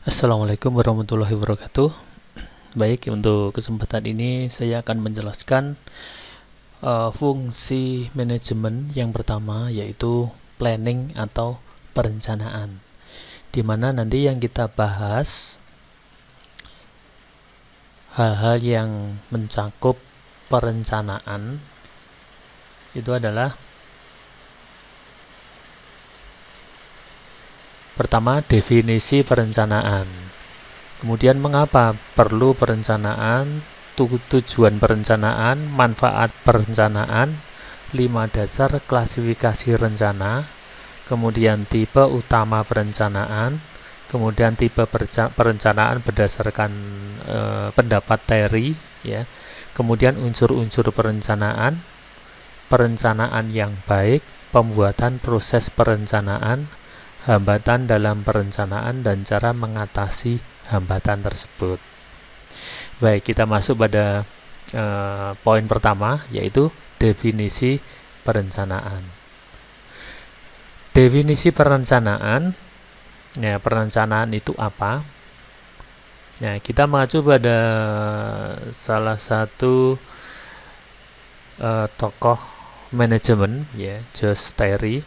Assalamualaikum warahmatullahi wabarakatuh. Baik, untuk kesempatan ini saya akan menjelaskan fungsi manajemen yang pertama, yaitu planning atau perencanaan, di mana nanti yang kita bahas hal-hal yang mencakup perencanaan itu adalah pertama, definisi perencanaan. Kemudian mengapa perlu perencanaan, tujuan perencanaan, manfaat perencanaan, 5 dasar klasifikasi rencana, kemudian tipe utama perencanaan, kemudian tipe perencanaan berdasarkan pendapat Terry, ya. Kemudian unsur-unsur perencanaan, perencanaan yang baik, pembuatan proses perencanaan, hambatan dalam perencanaan, dan cara mengatasi hambatan tersebut. Baik, kita masuk pada poin pertama, yaitu definisi perencanaan. Definisi perencanaan, ya, perencanaan itu apa? Nah, kita mengacu pada salah satu tokoh manajemen, ya, Josh Terry.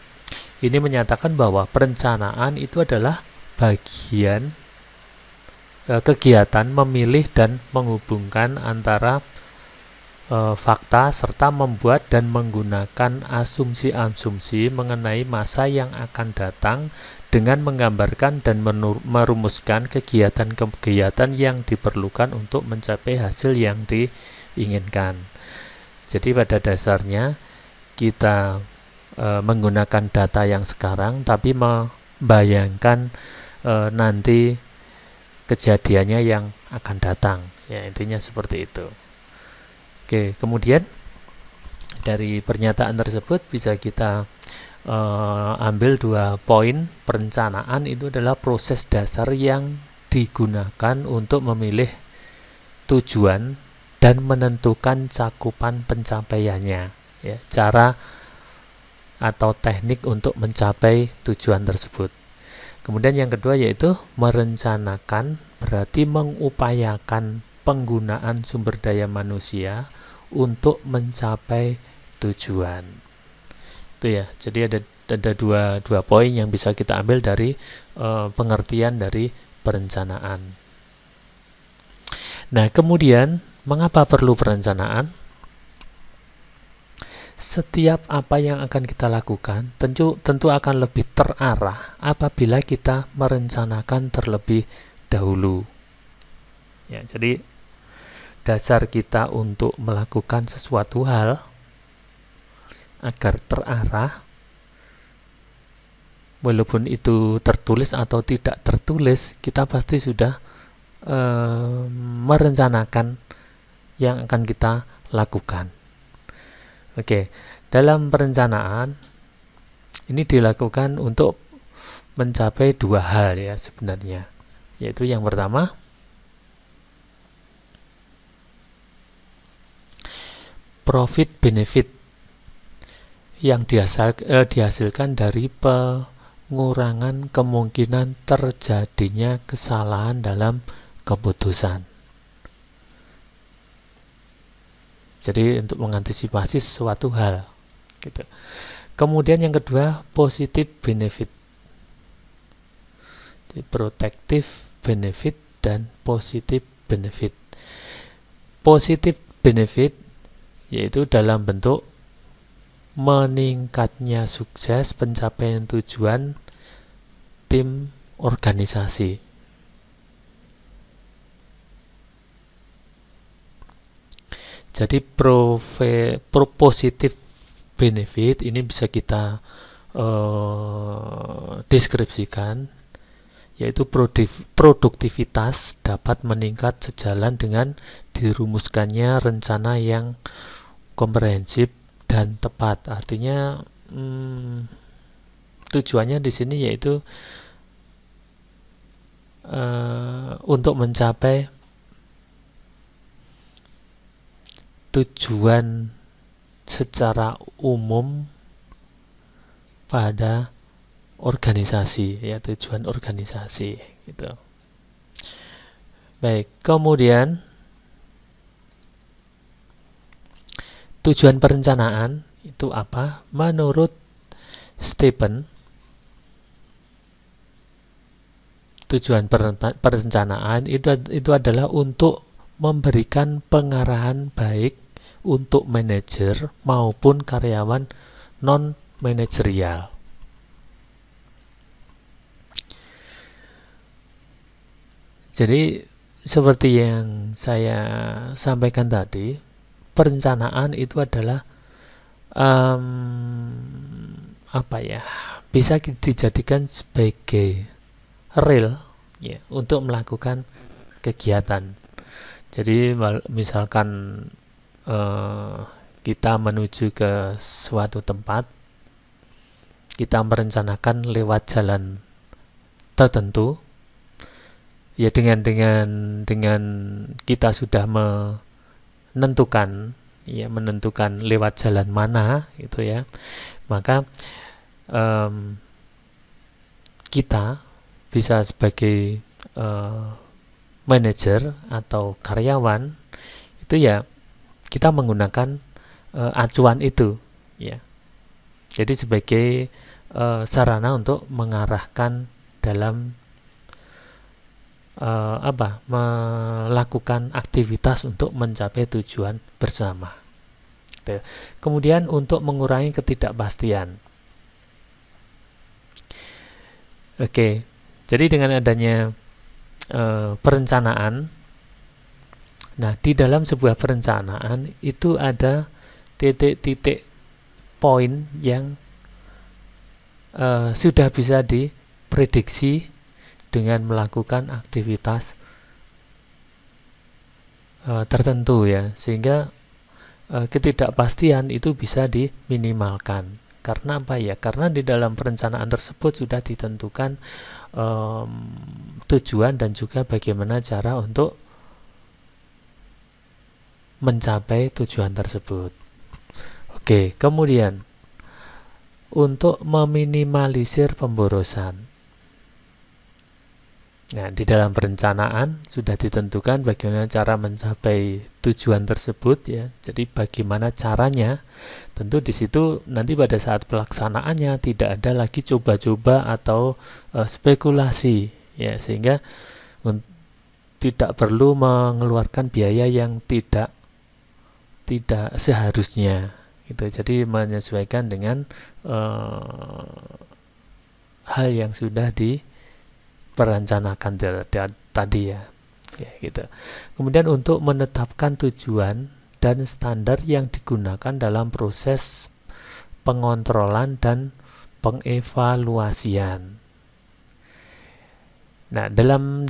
Ini menyatakan bahwa perencanaan itu adalah bagian kegiatan memilih dan menghubungkan antara fakta serta membuat dan menggunakan asumsi-asumsi mengenai masa yang akan datang dengan menggambarkan dan merumuskan kegiatan-kegiatan yang diperlukan untuk mencapai hasil yang diinginkan. Jadi pada dasarnya kita menggunakan data yang sekarang, tapi membayangkan nanti kejadiannya yang akan datang, ya, intinya seperti itu. Oke, kemudian dari pernyataan tersebut bisa kita ambil 2 poin. Perencanaan itu adalah proses dasar yang digunakan untuk memilih tujuan dan menentukan cakupan pencapaiannya, ya, cara atau teknik untuk mencapai tujuan tersebut. Kemudian yang kedua yaitu merencanakan, berarti mengupayakan penggunaan sumber daya manusia untuk mencapai tujuan. Itu ya. Jadi ada dua poin yang bisa kita ambil dari pengertian dari perencanaan. Nah, kemudian mengapa perlu perencanaan? Setiap apa yang akan kita lakukan tentu akan lebih terarah apabila kita merencanakan terlebih dahulu. Ya, jadi dasar kita untuk melakukan sesuatu hal agar terarah, walaupun itu tertulis atau tidak tertulis, kita pasti sudah merencanakan yang akan kita lakukan. Oke, dalam perencanaan ini dilakukan untuk mencapai 2 hal, ya, sebenarnya, yaitu yang pertama profit benefit yang dihasilkan dari pengurangan kemungkinan terjadinya kesalahan dalam keputusan. Jadi untuk mengantisipasi suatu hal, gitu. Kemudian yang kedua, positive benefit. Jadi protective benefit dan positive benefit. Positive benefit yaitu dalam bentuk meningkatnya sukses pencapaian tujuan tim organisasi. Jadi positive benefit ini bisa kita deskripsikan, yaitu produktivitas dapat meningkat sejalan dengan dirumuskannya rencana yang komprehensif dan tepat. Artinya tujuannya di sini yaitu untuk mencapai tujuan secara umum pada organisasi, ya, tujuan organisasi gitu. Baik, kemudian tujuan perencanaan itu apa? Menurut Stephen, tujuan perencanaan itu adalah untuk memberikan pengarahan baik untuk manajer maupun karyawan non-manajerial. Jadi seperti yang saya sampaikan tadi, perencanaan itu adalah bisa dijadikan sebagai real ya, untuk melakukan kegiatan. Jadi misalkan kita menuju ke suatu tempat, kita merencanakan lewat jalan tertentu, ya dengan kita sudah menentukan lewat jalan mana itu ya, maka kita bisa sebagai manajer atau karyawan itu ya, kita menggunakan acuan itu ya, jadi sebagai sarana untuk mengarahkan dalam melakukan aktivitas untuk mencapai tujuan bersama. Kemudian untuk mengurangi ketidakpastian. Oke, jadi dengan adanya perencanaan, nah di dalam sebuah perencanaan itu ada titik-titik poin yang sudah bisa diprediksi dengan melakukan aktivitas tertentu ya, sehingga ketidakpastian itu bisa diminimalkan. Karena apa ya? Karena di dalam perencanaan tersebut sudah ditentukan tujuan dan juga bagaimana cara untuk mencapai tujuan tersebut. Oke, kemudian untuk meminimalisir pemborosan. Nah, di dalam perencanaan sudah ditentukan bagaimana cara mencapai tujuan tersebut ya. Jadi bagaimana caranya? Tentu di situ nanti pada saat pelaksanaannya tidak ada lagi coba-coba atau spekulasi ya, sehingga tidak perlu mengeluarkan biaya yang tidak seharusnya gitu. Jadi menyesuaikan dengan hal yang sudah diperencanakan tadi ya, gitu. Kemudian untuk menetapkan tujuan dan standar yang digunakan dalam proses pengontrolan dan pengevaluasian. Nah, dalam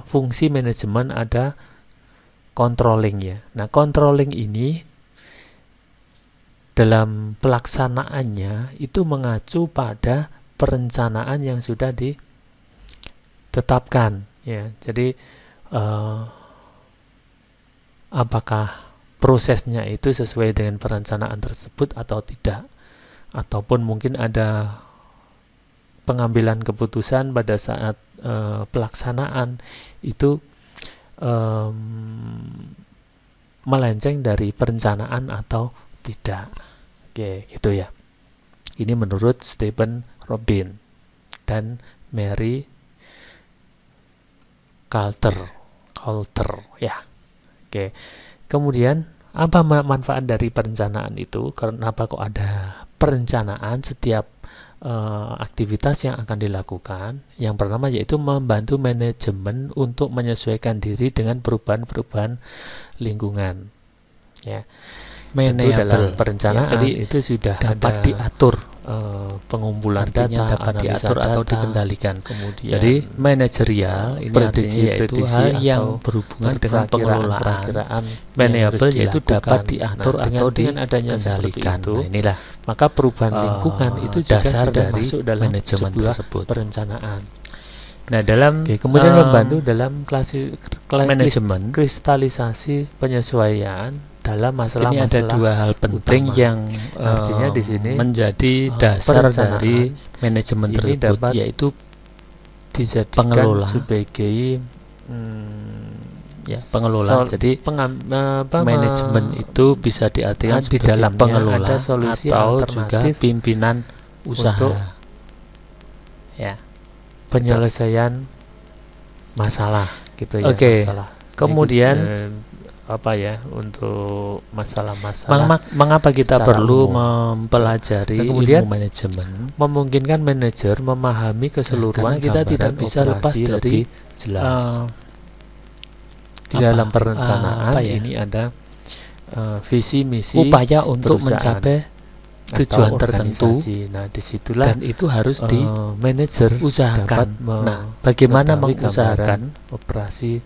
fungsi manajemen ada controlling ya. Nah, controlling ini dalam pelaksanaannya itu mengacu pada perencanaan yang sudah ditetapkan ya. Jadi apakah prosesnya itu sesuai dengan perencanaan tersebut atau tidak, ataupun mungkin ada pengambilan keputusan pada saat pelaksanaan itu melenceng dari perencanaan atau tidak. Oke, gitu ya. Ini menurut Stephen Robin dan Mary Coulter ya. Oke. Kemudian apa manfaat dari perencanaan itu? Kenapa kok ada perencanaan setiap aktivitas yang akan dilakukan? Yang pertama yaitu membantu manajemen untuk menyesuaikan diri dengan perubahan-perubahan lingkungan. Ya. Dalam perencanaan ya, jadi itu sudah dapat diatur pengumpulan data, dapat diatur atau dikendalikan. Kemudian jadi manajerial ini artinya yaitu hal yang berhubungan dengan pengelolaan variabel, yaitu dapat diatur atau dengan adanya dikendalikan. Nah, inilah maka perubahan lingkungan itu dasar dari manajemen tersebut, perencanaan. Nah, dalam kemudian membantu dalam manajemen kristalisasi penyesuaian dalam masalah ini ada dua hal penting utama yang artinya di sini menjadi dasar dari manajemen tersebut, yaitu dijadikan pengelola sebagai ya pengelola. Jadi manajemen itu bisa diartikan di dalam pengelola ada solusi atau juga alternatif pimpinan usaha untuk ya. penyelesaian masalah gitu ya. Oke. Masalah. Kemudian apa ya, untuk masalah-masalah mengapa kita secara perlu umum. mempelajari Kemudian ilmu manajemen? Memungkinkan manajer memahami keseluruhan karena kita tidak gambaran bisa lepas operasi dari lebih jelas. Di apa? dalam perencanaan Apa ya? ini ada visi misi upaya untuk perusahaan mencapai tujuan atau tertentu, organisasi. Nah, disitulah dan itu harus di manajer usahakan. dapat Nah, bagaimana mengetahui mengusahakan gambaran operasi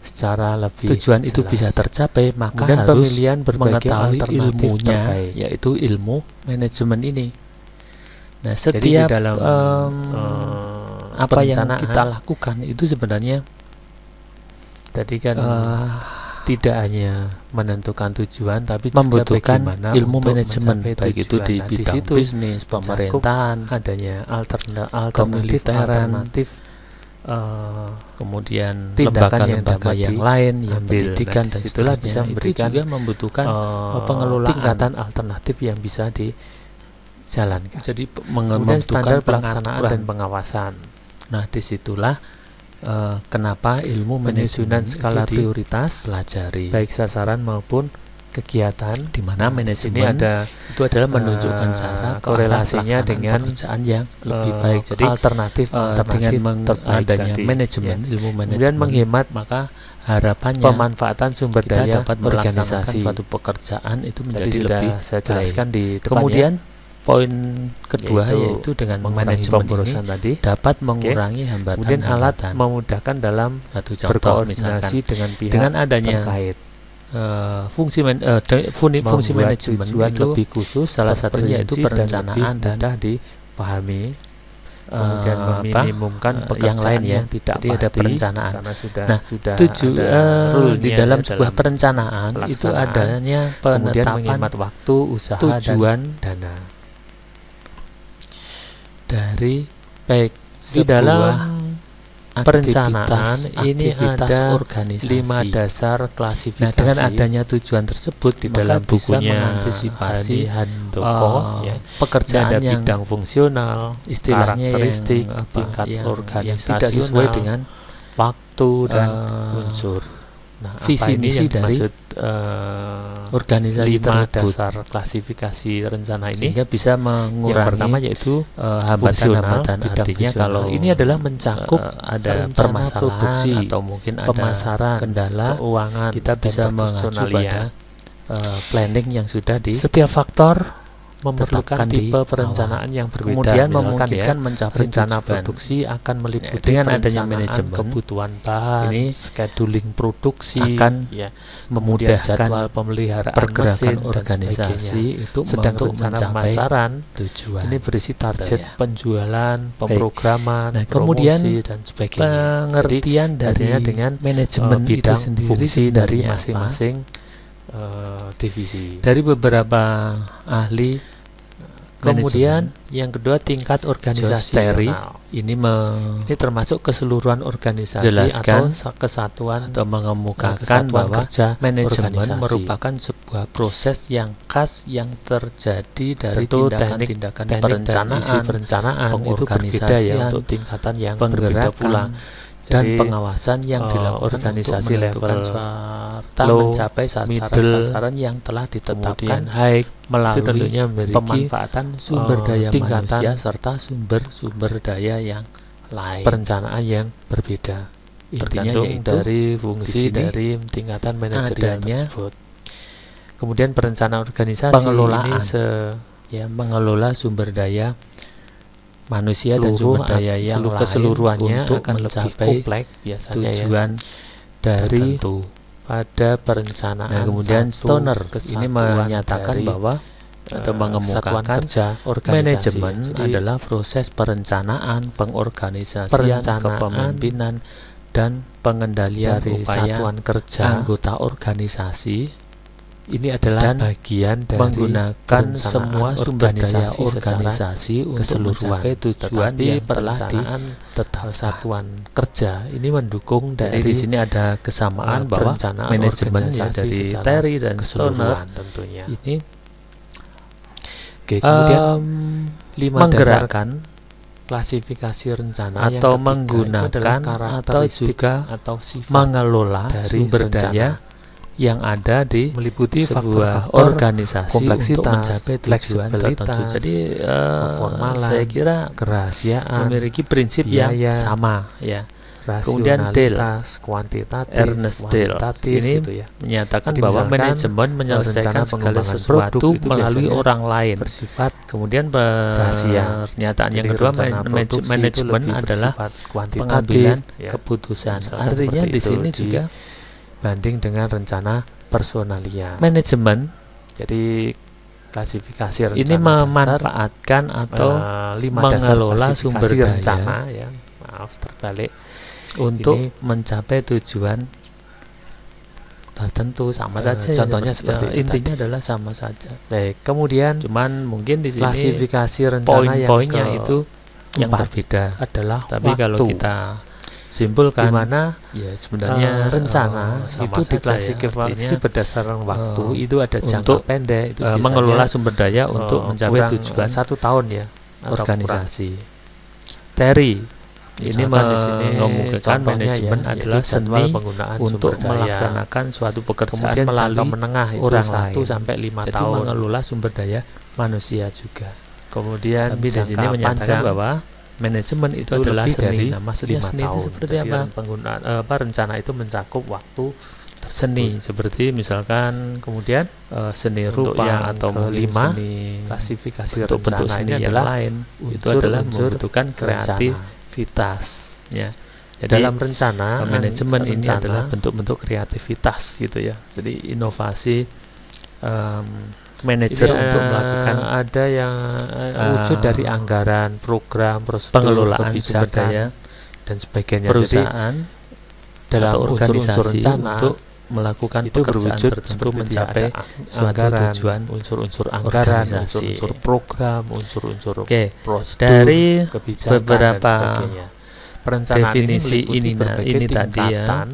secara lebih tujuan itu jelas. bisa tercapai? Maka Kemudian harus pemilihan berbagai mengetahui alternatif ilmunya, terkait. yaitu ilmu manajemen ini. Nah, Jadi setiap di dalam apa yang perencanaan kita lakukan itu sebenarnya tadi kan tidak hanya menentukan tujuan, tapi membutuhkan juga bagaimana ilmu untuk manajemen, mencapai baik itu tujuan. di Nah, bidang situ bisnis, pemerintahan, adanya kemiliteran, alternatif kemudian tindakan yang lembaga-lembaga dapat yang lain, yang diambil. pendidikan, Nah, dan disitulah seterusnya. bisa memberikan itu juga membutukan pengelolaan. tingkatan alternatif yang bisa dijalankan. Jadi Kemudian standar pelaksanaan pengaturan dan pengawasan. Nah, disitulah kenapa ilmu Penyusunan manajemen skala itu prioritas, dipelajari, baik sasaran maupun kegiatan, di mana ini manajemen ada itu adalah menunjukkan cara korelasinya dengan pekerjaan yang lebih baik. Jadi alternatif dengan terbaik adanya tadi, manajemen, ya. ilmu Kemudian manajemen, menghemat maka harapannya pemanfaatan sumber kita daya dapat melaksanakan organisasi. suatu pekerjaan itu menjadi Tadi sudah lebih saya baik. jelaskan di depan. Kemudian poin kedua yaitu dengan mengurangi manajemen pemborosan ini tadi. dapat mengurangi Kemudian alat hambatan-hambatan. memudahkan dalam Satu contoh berkoordinasi misalkan dengan pihak dengan adanya terkait. fungsi Membuat manajemen tujuan itu lebih khusus, salah satunya itu terperinci perencanaan dan dan mudah dipahami. Kemudian meminimumkan yang pekerjaan lain ya. yang tidak Jadi pasti, ada perencanaan. karena sudah Nah, ada rule-nya di dalam ya, sebuah perencanaan itu pelaksanaan. adanya Kemudian penetapan menghemat waktu, usaha, tujuan dan dana. dari Baik, di sebuah dalam perencanaan ini aktivitas ada organisasi. 5 dasar klasifikasi. Nah, dengan adanya tujuan tersebut di maka dalam bisa bukunya mengantisipasi Handoko, ya. pekerjaan ada yang bidang fungsional, istilahnya karakteristik, yang tingkat yang organisasional, tidak sesuai dengan waktu dan unsur. Nah, visi misi dari organisasi 5 tersebut, dasar klasifikasi rencana ini, sehingga bisa yang mengurangi pertama yaitu hambatan-hambatan. bidang Artinya fungsional. kalau ini adalah mencakup ada rencana permasalahan produksi, atau mungkin ada pemasaran, kendala, keuangan, kita dan bisa mengacu personalia. pada planning yang sudah Setiap faktor memerlukan tetapkan di tipe perencanaan yang berbeda. kemudian Misalkan memungkinkan ya, mencapai rencana tujuan. produksi akan meliputi Dengan adanya perencanaan manajemen, kebutuhan bahan, ini scheduling produksi, akan ya, memudahkan jadwal pemeliharaan pergerakan mesin, dan organisasi sebagainya. itu Sedang untuk rencana mencapai pemasaran tujuan. ini berisi target ya. penjualan, pemrograman, Nah, kemudian promosi, dan sebagainya. pengertian dari artinya dengan manajemen itu bidang sendiri fungsi dari sebenarnya apa? masing-masing divisi. Dari beberapa ahli Kemudian manajemen, yang kedua tingkat organisasi. ini Ini termasuk keseluruhan organisasi Jelaskan atau kesatuan atau mengemukakan kesatuan bahwa kerja manajemen organisasi. merupakan sebuah proses yang khas yang terjadi dari Tentu tindakan-tindakan teknik dan isi perencanaan itu berbeda ya untuk tingkatan yang berbeda pula. dan Jadi, pengawasan yang dilakukan organisasi untuk menentukan level serta low, mencapai sasaran-sasaran yang telah ditetapkan kemudian high melalui itu tentunya memiliki pemanfaatan sumber daya tingkatan manusia serta sumber daya yang lain. perencanaan yang berbeda. Intinya Tergantung yaitu dari fungsi dari tingkatan manajerial adanya tersebut. Kemudian perencanaan organisasi pengelolaan, ini mengelola sumber daya manusia dan seluruh sumber daya yang lain keseluruhannya untuk akan lebih mencapai kompleks biasanya tujuan dari tertentu. pada perencanaan. Nah, kemudian Stoner ini kesatuan menyatakan dari, bahwa atau mengemukakan kerja organisasi. manajemen Jadi, adalah proses perencanaan, pengorganisasian, perencanaan, kepemimpinan, dan pengendalian dari upaya satuan kerja anggota organisasi ini adalah dan bagian dari menggunakan semua sumber daya organisasi untuk keseluruhan. mencapai tujuan Tetapi yang telah perencanaan tetap satuan kerja ini mendukung Jadi dari di sini ada kesamaan bahwa perencanaan manajemen ya organisasi dari secara Terry dan Stoner keseluruhan tentunya. ini Oke, kemudian 5 menggerakkan klasifikasi rencana atau yang ketiga itu menggunakan adalah atau karakteristik juga atau sifat mengelola dari sumber rencana daya yang ada di meliputi sebuah faktor-faktor organisasi kompleksitas, untuk mencapai tujuan fleksibilitas, tertentu. Jadi keformalan, saya kira kerahasiaan, memiliki prinsip yang biaya, sama ya. Kemudian Dale, rasionalitas, kuantitatif, Ernest Dale kualitatif, ini gitu ya. menyatakan Jadi bahwa misalkan, manajemen menyelesaikan rencana segala pengembangan sesuatu produk itu melalui biasanya orang lain. bersifat Kemudian rahasia. pernyataan yang Jadi kedua, rencana produksi itu manajemen lebih adalah bersifat kuantitatif, pengambilan ya. keputusan. Misalkan Artinya seperti di itu, sini juga banding dengan rencana personalia. manajemen Jadi klasifikasi rencana ini memanfaatkan atau 5 dasar mengelola klasifikasi sumber daya rencana ya. Maaf terbalik. untuk Ini mencapai tujuan tertentu sama saja. contohnya seperti itu intinya adalah sama saja. Baik, kemudian Cuman mungkin di sini klasifikasi rencana yang poin-poinnya itu yang keempat berbeda. adalah Tapi waktu. kalau kita simpulkan, Di mana ya sebenarnya rencana sama itu saja ya. diklasifikasi Artinya, berdasarkan waktu. Itu ada jangka untuk pendek, itu biasanya, mengelola sumber daya untuk mencapai kurang tujuan 1 tahun ya atau organisasi. Terry ini Misalkan di sini mengemukakan contohnya manajemen ya, adalah yaitu jadwal seni penggunaan untuk sumber daya. melaksanakan suatu pekerjaan Kemudian jangka melalui menengah itu orang 1 lain. sampai 5 Jadi tahun. mengelola sumber daya manusia juga. Kemudian Tapi di sini jangka menyatakan panjang bahwa manajemen itu itu adalah lebih seni. dari Nah, maksudnya 5 seni itu tahun. seperti Jadi apa? penggunaan rencana itu mencakup waktu Seni seperti misalkan kemudian seni untuk rupa yang atau mungkin kelima, seni klasifikasi bentuk-bentuk rencana seni ini yang adalah lain itu unsur-unsur adalah membutuhkan rencana. kreativitas ya. Jadi dalam rencana manajemen ini rencana adalah bentuk-bentuk kreativitas gitu ya. Jadi inovasi manajer ini, untuk melakukan ada yang wujud dari anggaran, program, prosedur, pengelolaan sumber kebijakan, daya dan sebagainya. perusahaan Dalam atau unsur-unsur organisasi rencana untuk melakukan itu pekerjaan berwujud tertentu seperti mencapai ada suatu anggaran, tujuan unsur-unsur anggaran, organisasi. unsur-unsur program, unsur-unsur Oke, prosedur, dari kebijakan, beberapa dan sebagainya. Perencanaan definisi ini meliputi ini berbagai tadi ya, tingkatan,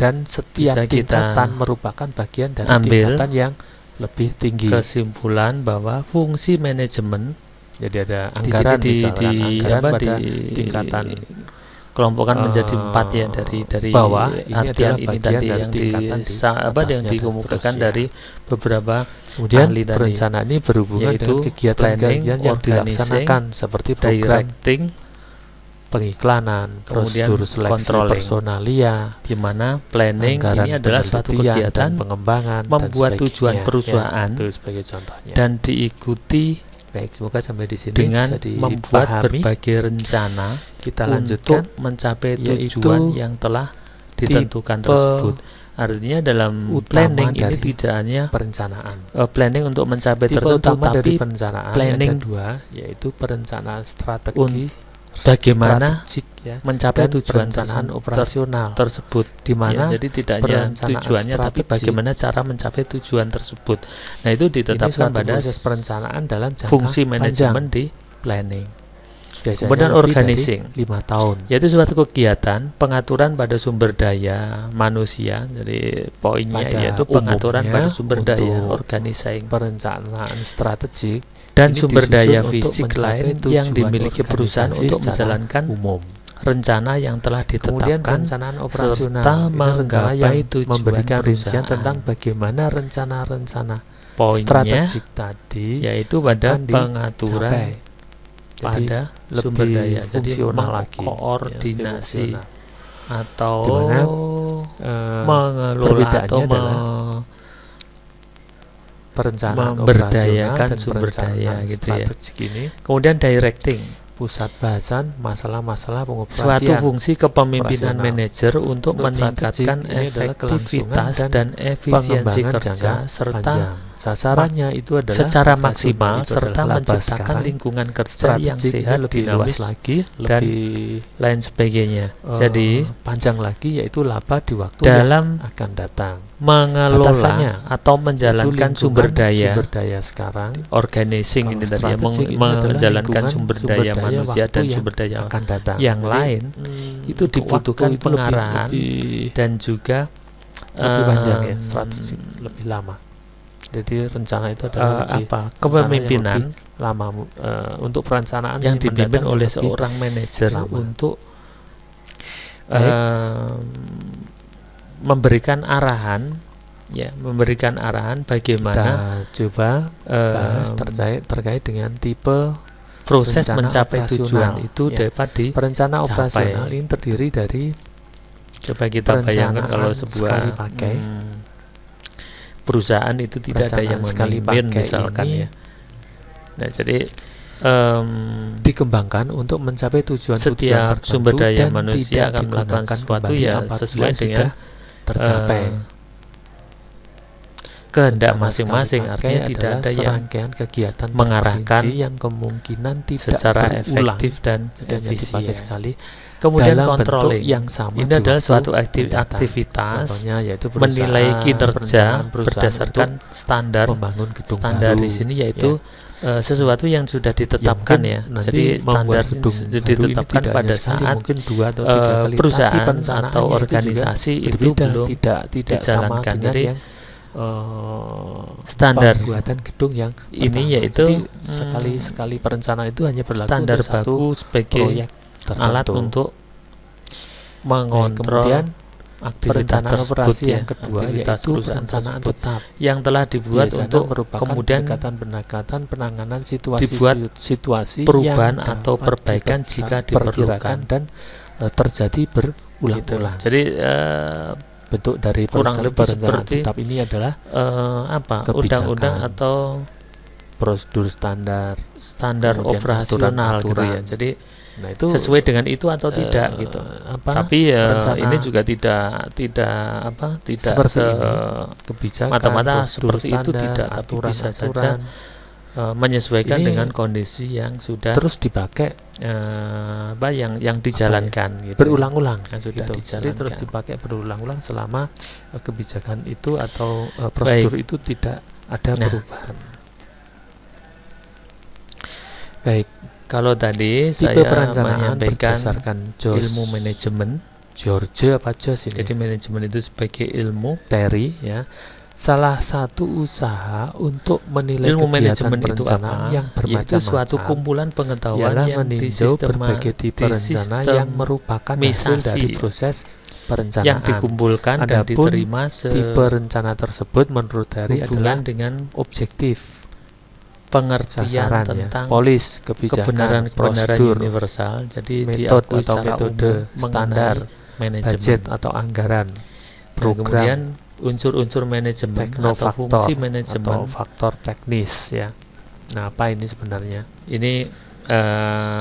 dan setiap bisa kita tingkatan merupakan bagian dari ambil tingkatan yang lebih tinggi. kesimpulan bahwa fungsi manajemen Jadi ada di anggaran, sini misalkan anggaran apa, pada di tingkatan kelompokkan menjadi 4 ya, dari bawah. Ini artian adalah ini tadi bagian dari yang tingkatan di yang atasnya dan dikemukakan seterusnya. dari beberapa Kemudian ahli tadi, perencanaan ini berhubungan yaitu dengan kegiatan-kegiatan yang planning, dilaksanakan seperti program directing, pengiklanan, kemudian prosedur seleksi controlling, personalia, di mana planning anggaran ini adalah suatu penelitian kegiatan dan pengembangan, membuat dan tujuan sebagainya. perusahaan Ya, itu sebagai contohnya. dan diikuti Baik, semoga sampai di sini dengan bisa membuat dipahami. berbagai rencana Kita untuk lanjutkan mencapai yaitu tujuan yang telah ditentukan tipe tersebut. Artinya dalam utama planning ini dari tidak hanya perencanaan. planning untuk mencapai Tipe tertentu, utama dari tapi perencanaan planning ada 2, yaitu perencanaan strategi, bagaimana strategik, ya, mencapai dan tujuan perencanaan operasional, tersebut, di mana ya, jadi tidak hanya perencanaan tujuannya tapi strategik bagaimana cara mencapai tujuan tersebut. Nah, itu ini ditetapkan suatu pada proses perencanaan dalam jangka fungsi manajemen panjang. di planning. Biasanya Kemudian lebih organizing, dari 5 tahun. yaitu suatu kegiatan pengaturan pada sumber daya manusia. Jadi poinnya Pada yaitu pengaturan umumnya pada sumber daya, untuk organizing, Perencanaan strategik dan ini sumber disusun daya untuk fisik mencapai lain yang tujuan dimiliki perusahaan organisasi untuk secara menjalankan umum. rencana yang telah Kemudian ditetapkan perencanaan operasional serta ini rencana yang menggapai tujuan memberikan rincian perusahaan. tentang bagaimana rencana-rencana Poinnya strategik tadi yaitu pada akan pengaturan dicapai. Jadi pada lebih sumber daya, jadi fungsional lagi, koordinasi ya, atau Dimana, mengelola perbedaannya atau adalah perencanaan memberdayakan operasional dan sumber perencanaan daya gitu ya. strategik ini Kemudian directing, pusat bahasan masalah-masalah suatu pengoperasian. fungsi kepemimpinan operasional. manajer untuk Untuk meningkatkan strategik ini adalah efektivitas kelangsungan dan efisiensi pengembangan kerja jangka serta panjang. Sasarannya itu adalah secara fase maksimal itu serta adalah laba menciptakan sekarang. lingkungan kerja yang Strategik sehat, lebih dinamis, luas lagi, dan lebih lain sebagainya. Jadi panjang lagi, yaitu laba di waktu dalam yang akan datang. mengelola batasannya, atau menjalankan sumber daya sekarang, organizing ini tadi ya, menjalankan sumber daya manusia dan sumber daya akan datang. yang lain itu dibutuhkan pengarahan dan juga lebih panjang ya, strategik, lebih lama. Jadi rencana itu adalah kepemimpinan lama untuk perencanaan yang dipimpin oleh seorang manajer untuk memberikan arahan bagaimana kita coba bahas terkait dengan tipe proses mencapai tujuan itu dapat perencana operasional ini terdiri dari, coba kita bayangkan kalau sebuah perusahaan itu tidak ada yang memimpin misalkan ya. Nah, jadi dikembangkan untuk mencapai tujuan setiap sumber daya manusia akan melakukan sesuatu ya sesuai dengan tercapai kehendak masing-masing. Artinya tidak ada yang kegiatan mengarahkan yang kemungkinan tidak secara berulang, efektif dan efisien sekali. Kemudian dalam controlling yang sama, ini adalah suatu aktivitas yaitu menilai kinerja berdasarkan standar membangun gedung standar baru, di sini yaitu sesuatu yang sudah ditetapkan ya. Jadi standar ditetapkan pada saat perusahaan atau organisasi itu belum tidak dijalankan. Sama jadi yang standar pembuatan gedung yang ini yaitu sekali perencanaan itu hanya berlaku standar untuk satu baku sebagai proyek tertentu. alat untuk mengontrol kemudian aktivitas tersebut yang kedua yaitu perencanaan tetap yang telah dibuat untuk kemudian pendekatan penanganan situasi perubahan atau perbaikan jika diperlukan dan terjadi berulang-ulang. Jadi bentuk dari kurang lebih seperti tetap ini adalah undang-undang atau prosedur standar operasional gitu ya. Jadi itu sesuai dengan itu atau tidak gitu. Tapi ini juga tidak seperti kebijakan mata-mata seperti itu tidak, tapi bisa saja menyesuaikan dengan kondisi yang sudah terus dipakai yang dijalankan gitu. Berulang-ulang sudah gitu. dijalankan. Jadi terus dipakai berulang-ulang selama kebijakan itu atau prosedur itu tidak ada perubahan. Baik, kalau tadi tipe saya perencanaan menyampaikan berdasarkan ilmu manajemen, George apa Jos ini? Jadi manajemen itu sebagai ilmu Terry ya. Salah satu usaha untuk menilai ilmu kegiatan manajemen perencanaan yang bermacam-macam, suatu kumpulan pengetahuan yang meninjau berbagai tipe rencana yang merupakan hasil dari proses perencanaan yang dikumpulkan dan diterima. Tipe rencana tersebut menurut Terry adalah dengan objektif, pengertian tentang polis, kebijakan, prosedur, universal. Jadi metode atau metode, standar, budget atau anggaran, program, kemudian unsur-unsur manajemen atau fungsi manajemen atau faktor teknis ya. Nah, apa ini sebenarnya? Ini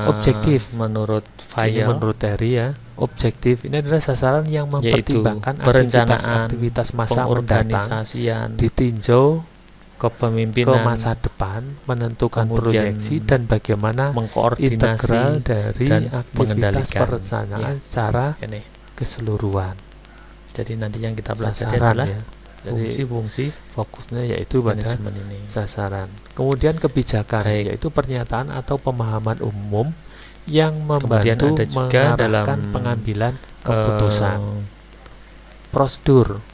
objektif menurut file, menurut Terry ya. Objektif ini adalah sasaran yang mempertimbangkan aktivitas masa mendatang, ditinjau kepemimpinan ke masa depan, menentukan proyeksi dan bagaimana integral dari aktivitas perencanaan secara keseluruhan. Jadi nanti yang kita pelajari adalah fungsi-fungsi fokusnya yaitu pada sasaran. Kemudian kebijakan yaitu pernyataan atau pemahaman umum yang membantu mengarahkan pengambilan keputusan. Prosedur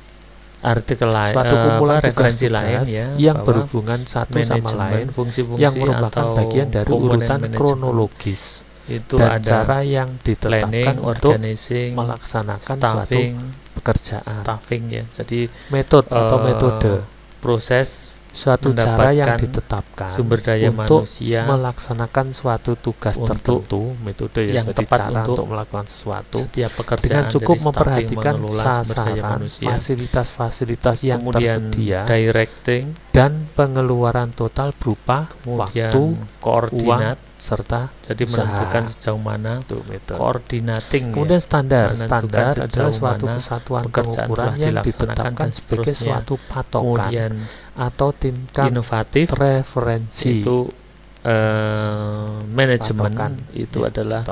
artikel lain, suatu kumpulan referensi lain yang berhubungan satu sama lain, fungsi-fungsi yang merupakan bagian dari urutan kronologis itu dan ada cara yang ditetapkan untuk melaksanakan suatu pekerjaan. Ya. Jadi metode proses suatu cara yang ditetapkan sumber daya untuk manusia melaksanakan suatu tugas tertentu, metode yang tepat untuk melakukan sesuatu. Setiap pekerjaan dengan cukup memperhatikan sasaran, fasilitas yang tersedia, directing dan pengeluaran total berupa waktu, koordinat, uang, serta jadi menentukan sejauh mana koordinating. Kemudian standar adalah suatu kesatuan pengukuran yang ditetapkan sebagai suatu patokan atau tingkat inovatif referensi. Itu manajemen itu adalah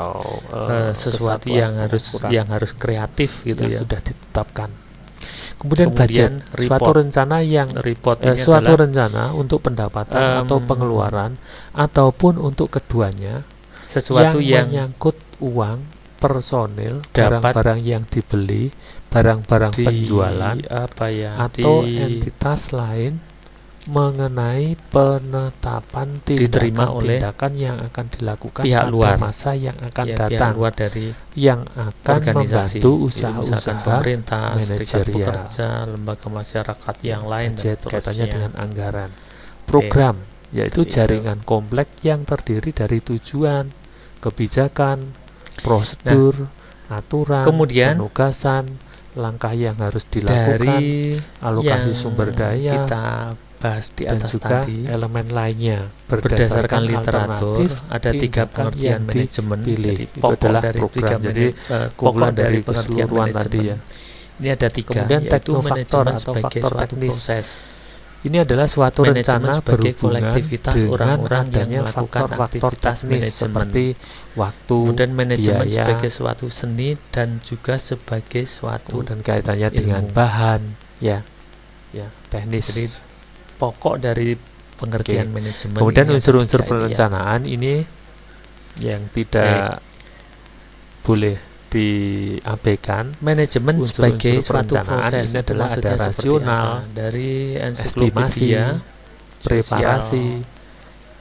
sesuatu yang harus kreatif gitu ya, sudah ditetapkan. Kemudian budget, suatu rencana yang suatu rencana untuk pendapatan atau pengeluaran ataupun untuk keduanya, sesuatu yang menyangkut uang, personil, barang-barang yang dibeli, barang-barang penjualan, atau entitas lain mengenai penetapan tindakan yang akan dilakukan pihak luar, masa yang akan datang, pihak luar dari yang akan membantu usaha-usaha pemerintah, serikat manajerial, pekerja, lembaga masyarakat yang lain, dan kaitannya dengan anggaran. Program, yaitu jaringan kompleks yang terdiri dari tujuan, kebijakan, prosedur, aturan, kemudian penugasan, langkah yang harus dilakukan, dari alokasi sumber daya, kita bahas di atas juga tadi, elemen lainnya berdasarkan literatur ada 3 pengertian manajemen. Jadi pokok dari program, jadi pokok dari keseluruhan tadi ya. Ini ada 3. Kemudian teknofaktor atau faktor teknis. Ini adalah suatu rencana berhubungan dengan adanya faktor-faktor teknis seperti waktu, kemudian manajemen biaya, sebagai suatu seni dan juga sebagai suatu dan kaitannya dengan bahan, ya, teknis. Jadi pokok dari pengertian manajemen. Kemudian unsur-unsur perencanaan ini yang tidak boleh diabaikan. Manajemen sebagai suatu proses ini adalah ada rasional, dari estimasi, preparasi,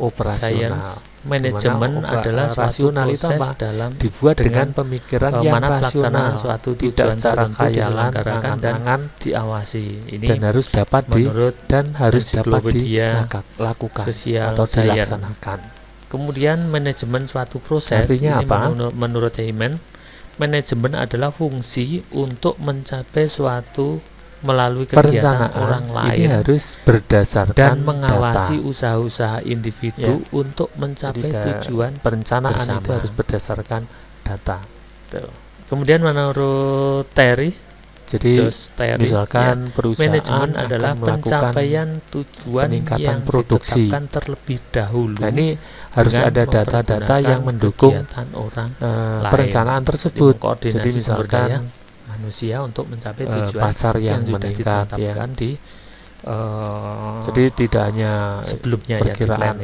operasional. Manajemen adalah rasional itu apa? Dalam dibuat dengan pemikiran yang rasional, suatu tidak secara khayalan, dan diawasi. Ini dan harus dapat dilakukan atau Sayer. dilaksanakan. Kemudian manajemen suatu proses. Artinya ini apa? Menurut Heyman, manajemen adalah fungsi untuk mencapai suatu melalui kegiatan orang lain, ini harus berdasarkan dan mengawasi data. Usaha-usaha individu untuk mencapai tujuan perencanaan bersama. itu harus berdasarkan data. Kemudian menurut Terry, misalkan perusahaan manajemen adalah pencapaian tujuan yang produksi ditetapkan terlebih dahulu. Nah, ini harus ada data-data yang mendukung perencanaan tersebut. Jadi misalkan manusia untuk mencapai tujuan pasar yang meningkat, jadi tidak hanya sebelumnya perkiraan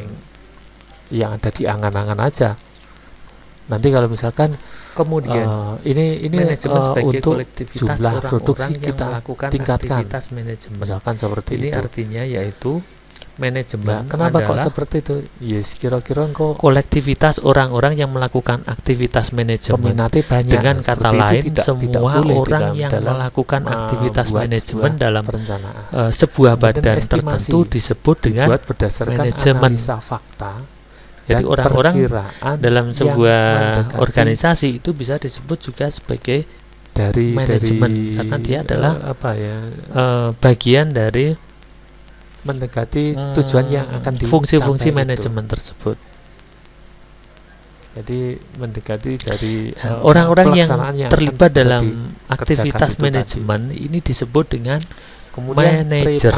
yang ada di angan-angan aja. Nanti kalau misalkan kemudian ini untuk jumlah produksi kita tingkatkan, misalkan seperti ini itu. Artinya yaitu manajemen. Kenapa kok seperti itu? Yes, kira-kira kok kolektivitas orang-orang yang melakukan aktivitas manajemen. Dengan kata lain, semua orang yang melakukan aktivitas manajemen dalam sebuah badan tertentu disebut dengan manajemen. Fakta. Jadi orang-orang dalam sebuah organisasi itu bisa disebut juga sebagai manajemen, karena dia adalah bagian dari mendekati tujuan yang akan dicapai, fungsi-fungsi manajemen tersebut. Jadi mendekati dari orang-orang yang terlibat dalam aktivitas manajemen ini disebut dengan manajer.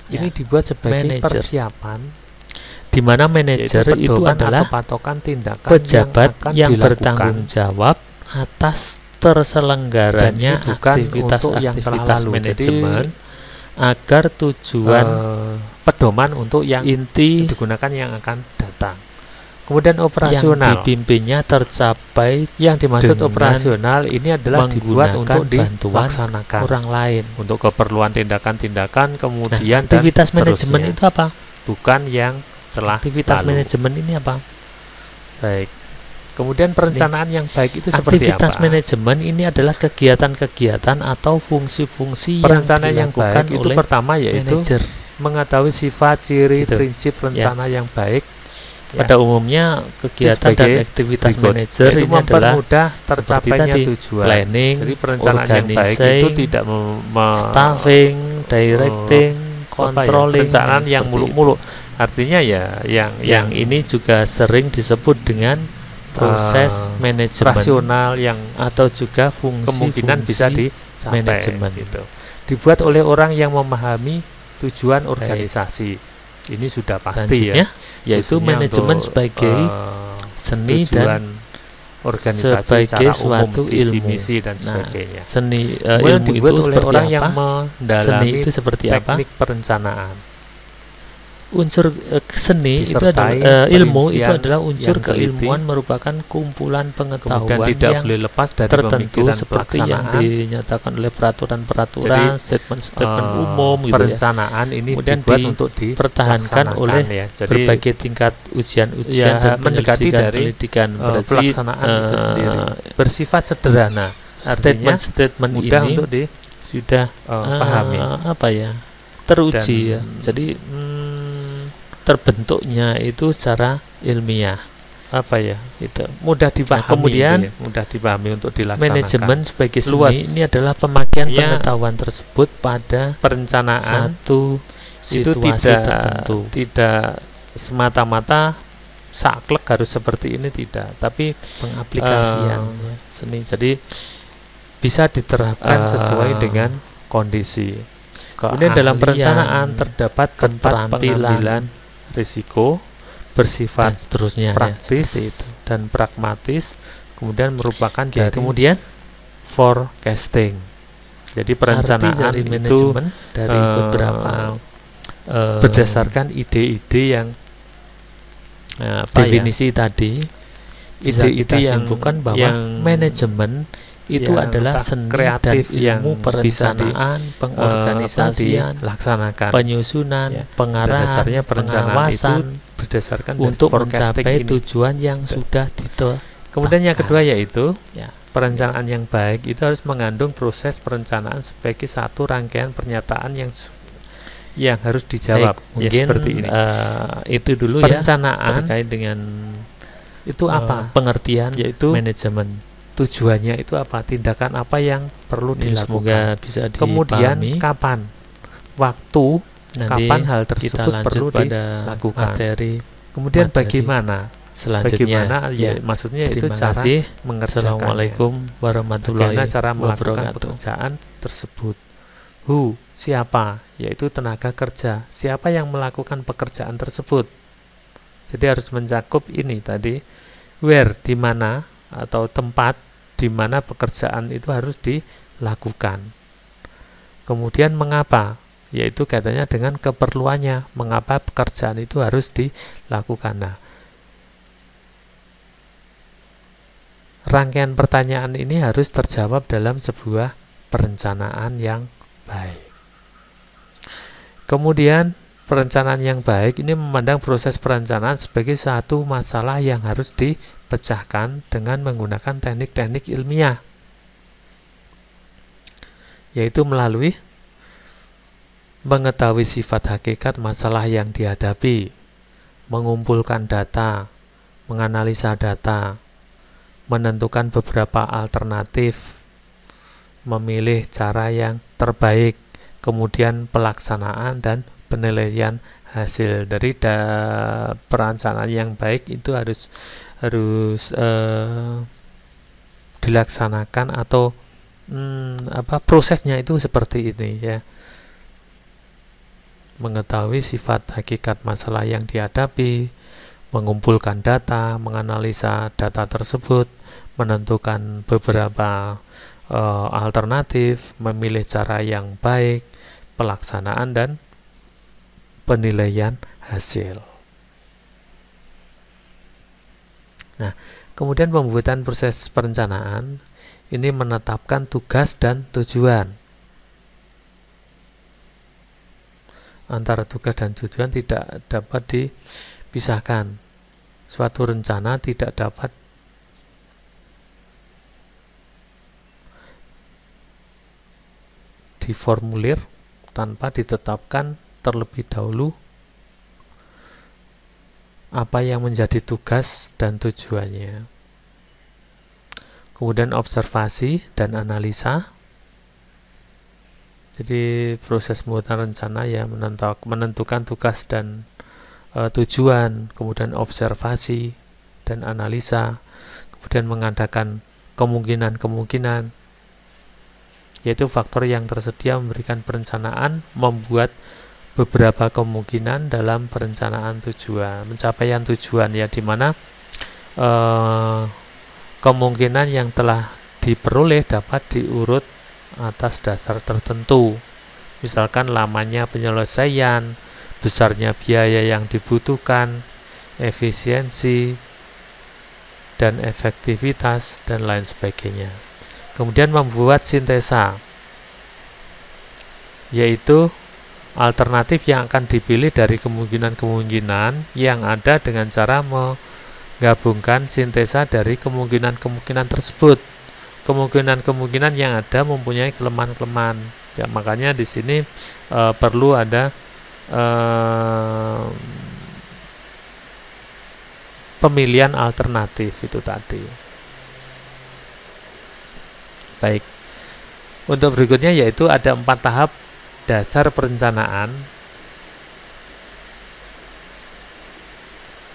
Ini dibuat sebagai persiapan, di mana manajer itu adalah patokan tindakan pejabat yang bertanggung jawab atas terselenggaranya aktivitas manajemen, agar tujuan pedoman untuk yang inti digunakan yang akan datang. Kemudian operasional, yang dipimpinnya tercapai. Yang dimaksud operasional ini adalah dibuat untuk dilaksanakan orang lain untuk keperluan tindakan-tindakan kemudian. Aktivitas manajemen itu apa? Bukan yang telah aktivitas manajemen ini apa? Baik. Kemudian perencanaan yang baik itu seperti apa? Aktivitas manajemen ini adalah kegiatan-kegiatan atau fungsi-fungsi perencanaan yang baik itu pertama yaitu manajer. Mengetahui sifat, ciri, prinsip rencana yang baik. Pada umumnya kegiatan dan aktivitas manajer ini adalah tercapainya tujuan. Planning, jadi perencanaan yang baik itu tidak staffing, directing, controlling, perencanaan yang muluk-muluk. Artinya yang ini juga sering disebut dengan proses manajemen rasional yang atau juga fungsi kemungkinan bisa dicapai manajemen gitu. Dibuat oleh orang yang memahami tujuan organisasi. Ini sudah pasti yaitu yaitu manajemen sebagai seni dan organisasi sebagai secara suatu umum, visi, ilmu. misi dan sebagainya. Seni Kemudian ilmu dibuat itu oleh seperti orang apa? yang mendalami Seni itu seperti apa? teknik perencanaan. Unsur seni itu Disertai adalah ilmu itu perincian adalah unsur yang teliti. keilmuan merupakan kumpulan pengetahuan Kemudian tidak yang boleh lepas dari tertentu pemikiran seperti yang pelaksanaan. dinyatakan oleh peraturan-peraturan, Jadi, statement-statement umum gitu ya. perencanaan ini Kemudian dibuat untuk dipertahankan oleh ya. Jadi, berbagai tingkat ujian-ujian ya, dan mendekati dari penelitian. Berarti pelaksanaan itu sendiri. Bersifat sederhana. Artinya statement-statement mudah ini untuk sudah dipahami. apa ya, teruji ya. Jadi terbentuknya itu secara ilmiah, apa ya, itu mudah dipahami. kemudian itu ya, mudah dipahami untuk dilaksanakan. manajemen sebagai seni Luas. ini adalah pemakaian Ya, pengetahuan tersebut pada perencanaan satu itu situasi tidak tertentu. tidak semata-mata saklek harus seperti ini, tidak, tapi Pengaplikasian ya. seni. Jadi bisa diterapkan sesuai dengan kondisi. Kemudian dalam perencanaan terdapat tempat pengambilan risiko bersifat dan seterusnya praktis ya, itu. dan pragmatis, kemudian merupakan dari Kemudian forecasting. Jadi perencanaan dari itu manajemen dari beberapa berdasarkan ide-ide yang definisi tadi, bisa kita ide-ide simpulkan bahwa manajemen itu adalah seni kreatif dan ilmu yang perencanaan, pengorganisasian, dilaksanakan. penyusunan, Ya. pengarahan, Dasarnya perencanaan itu pengawasan berdasarkan untuk dari forecasting mencapai ini. tujuan yang sudah ditetapkan. Kemudian yang kedua yaitu Ya. perencanaan yang baik itu harus mengandung proses perencanaan sebagai satu rangkaian pernyataan yang harus dijawab. Baik, mungkin seperti ini. itu dulu Perencanaan ya terkait dengan itu apa? pengertian Yaitu manajemen. tujuannya itu apa? Tindakan apa yang perlu Ini dilakukan? semoga bisa Kemudian dipahami. kapan? Waktu Nanti kapan hal kita tersebut lanjut perlu pada dilakukan? materi Kemudian materi bagaimana? selanjutnya. Bagaimana? Ya, maksudnya itu Terima cara kasih. mengerjakannya. Assalamualaikum warahmatullahi Bagaimana cara melakukan wabarakatuh. pekerjaan tersebut? Who, siapa? Yaitu tenaga kerja. Siapa yang melakukan pekerjaan tersebut? Jadi harus mencakup ini tadi. Where, di mana, atau tempat di mana pekerjaan itu harus dilakukan. Kemudian mengapa? Yaitu katanya dengan keperluannya. Mengapa pekerjaan itu harus dilakukan. Nah, rangkaian pertanyaan ini harus terjawab dalam sebuah perencanaan yang baik. Kemudian perencanaan yang baik ini memandang proses perencanaan sebagai satu masalah yang harus dipecahkan dengan menggunakan teknik-teknik ilmiah, yaitu melalui mengetahui sifat hakikat masalah yang dihadapi, mengumpulkan data, menganalisa data, menentukan beberapa alternatif, memilih cara yang terbaik, kemudian pelaksanaan dan penilaian hasil dari perencanaan yang baik itu harus dilaksanakan atau prosesnya itu seperti ini ya. Mengetahui sifat hakikat masalah yang dihadapi, mengumpulkan data, menganalisa data tersebut, menentukan beberapa alternatif, memilih cara yang baik, pelaksanaan dan penilaian hasil. Nah, kemudian pembuatan proses perencanaan ini menetapkan tugas dan tujuan. Antara tugas dan tujuan tidak dapat dipisahkan. Suatu rencana tidak dapat diformulir tanpa ditetapkan terlebih dahulu apa yang menjadi tugas dan tujuannya. Kemudian observasi dan analisa. Jadi proses pembuatan rencana ya menentukan tugas dan tujuan, kemudian observasi dan analisa, kemudian mengadakan kemungkinan-kemungkinan, yaitu faktor yang tersedia memberikan perencanaan, membuat beberapa kemungkinan dalam perencanaan tujuan, pencapaian tujuan ya, di mana kemungkinan yang telah diperoleh dapat diurut atas dasar tertentu, misalkan lamanya penyelesaian, besarnya biaya yang dibutuhkan, efisiensi dan efektivitas, dan lain sebagainya. Kemudian membuat sintesa, yaitu alternatif yang akan dipilih dari kemungkinan-kemungkinan yang ada dengan cara menggabungkan sintesa dari kemungkinan-kemungkinan tersebut. Kemungkinan-kemungkinan yang ada mempunyai kelemahan-kelemahan. Ya, makanya di sini perlu ada pemilihan alternatif itu tadi. Baik. Untuk berikutnya yaitu ada 4 tahap dasar perencanaan.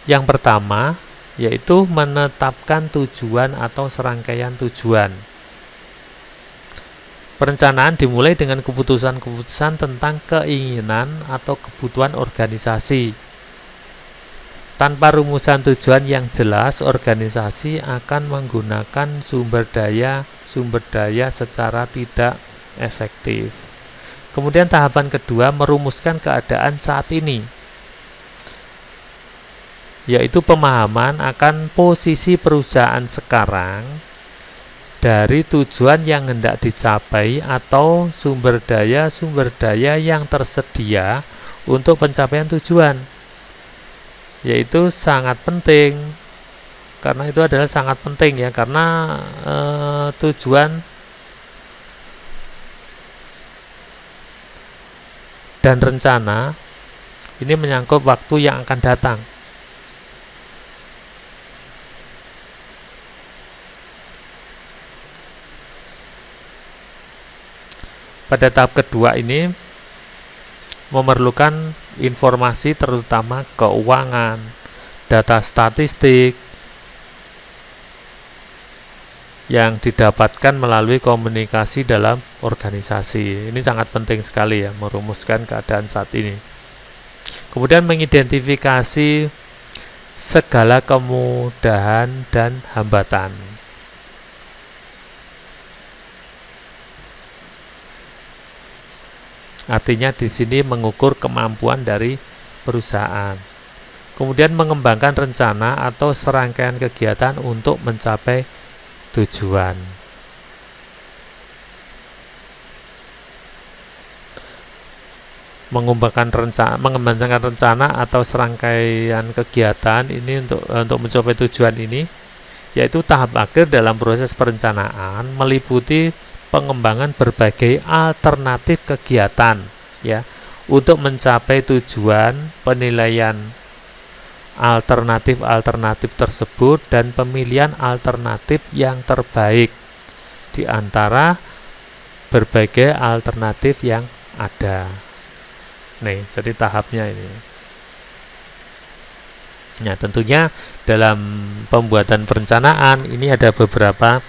Yang pertama yaitu menetapkan tujuan atau serangkaian tujuan. Perencanaan dimulai dengan keputusan-keputusan tentang keinginan atau kebutuhan organisasi. Tanpa rumusan tujuan yang jelas, organisasi akan menggunakan sumber daya secara tidak efektif. Kemudian tahapan kedua merumuskan keadaan saat ini, yaitu pemahaman akan posisi perusahaan sekarang dari tujuan yang hendak dicapai atau sumber daya yang tersedia untuk pencapaian tujuan, yaitu sangat penting karena itu adalah sangat penting ya, karena tujuan dan rencana ini menyangkut waktu yang akan datang. Pada tahap kedua ini memerlukan informasi terutama keuangan, data statistik yang didapatkan melalui komunikasi dalam organisasi. Ini sangat penting sekali ya, merumuskan keadaan saat ini. Kemudian mengidentifikasi segala kemudahan dan hambatan. Artinya di sini mengukur kemampuan dari perusahaan. Kemudian mengembangkan rencana atau serangkaian kegiatan untuk mencapai tujuan. Mengembangkan rencana atau serangkaian kegiatan ini untuk mencapai tujuan ini, yaitu tahap akhir dalam proses perencanaan meliputi pengembangan berbagai alternatif kegiatan ya untuk mencapai tujuan, penilaian alternatif tersebut dan pemilihan alternatif yang terbaik di antara berbagai alternatif yang ada. Nih, jadi tahapnya ini. Nah, tentunya dalam pembuatan perencanaan ini ada beberapa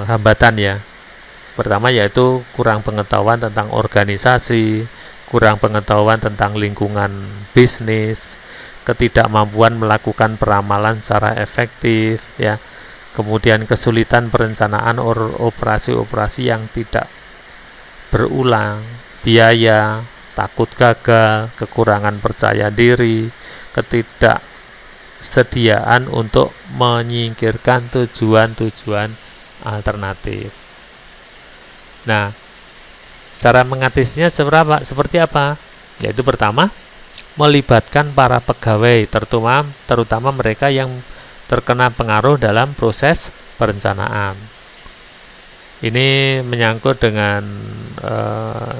hambatan ya. Pertama yaitu kurang pengetahuan tentang organisasi, kurang pengetahuan tentang lingkungan bisnis, ketidakmampuan melakukan peramalan secara efektif ya. Kemudian kesulitan perencanaan operasi-operasi yang tidak berulang, biaya, takut gagal, kekurangan percaya diri, ketidaksediaan untuk menyingkirkan tujuan-tujuan alternatif. Nah, cara mengatasinya seperti apa? Yaitu pertama, melibatkan para pegawai, terutama mereka yang terkena pengaruh dalam proses perencanaan. Ini menyangkut dengan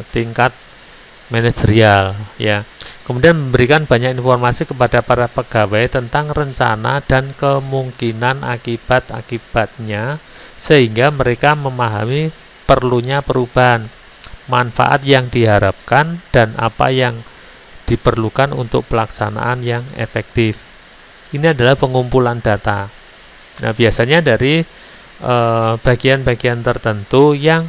tingkat manajerial ya. Kemudian memberikan banyak informasi kepada para pegawai tentang rencana dan kemungkinan akibat-akibatnya sehingga mereka memahami perlunya perubahan, manfaat yang diharapkan dan apa yang diperlukan untuk pelaksanaan yang efektif. Ini adalah pengumpulan data. Nah, biasanya dari bagian-bagian tertentu yang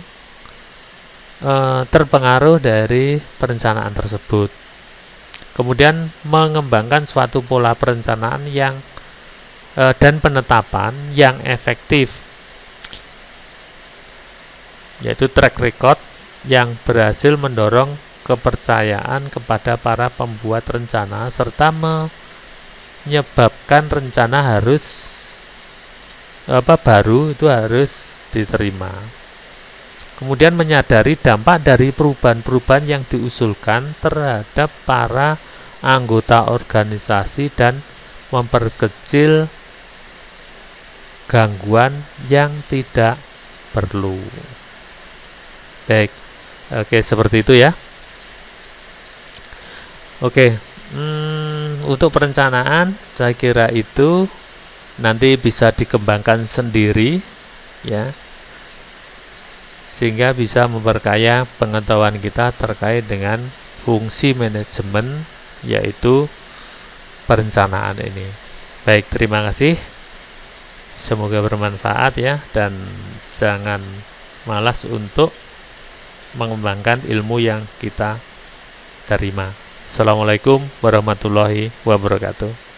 terpengaruh dari perencanaan tersebut. Kemudian mengembangkan suatu pola perencanaan yang dan penetapan yang efektif, yaitu track record yang berhasil mendorong kepercayaan kepada para pembuat rencana serta menyebabkan rencana baru itu harus diterima. Kemudian menyadari dampak dari perubahan-perubahan yang diusulkan terhadap para anggota organisasi dan memperkecil gangguan yang tidak perlu. Baik, oke, seperti itu ya. Oke, untuk perencanaan saya kira itu nanti bisa dikembangkan sendiri ya, sehingga bisa memperkaya pengetahuan kita terkait dengan fungsi manajemen, yaitu perencanaan ini. Baik, terima kasih, semoga bermanfaat ya, dan jangan malas untuk mengembangkan ilmu yang kita terima. Assalamualaikum warahmatullahi wabarakatuh.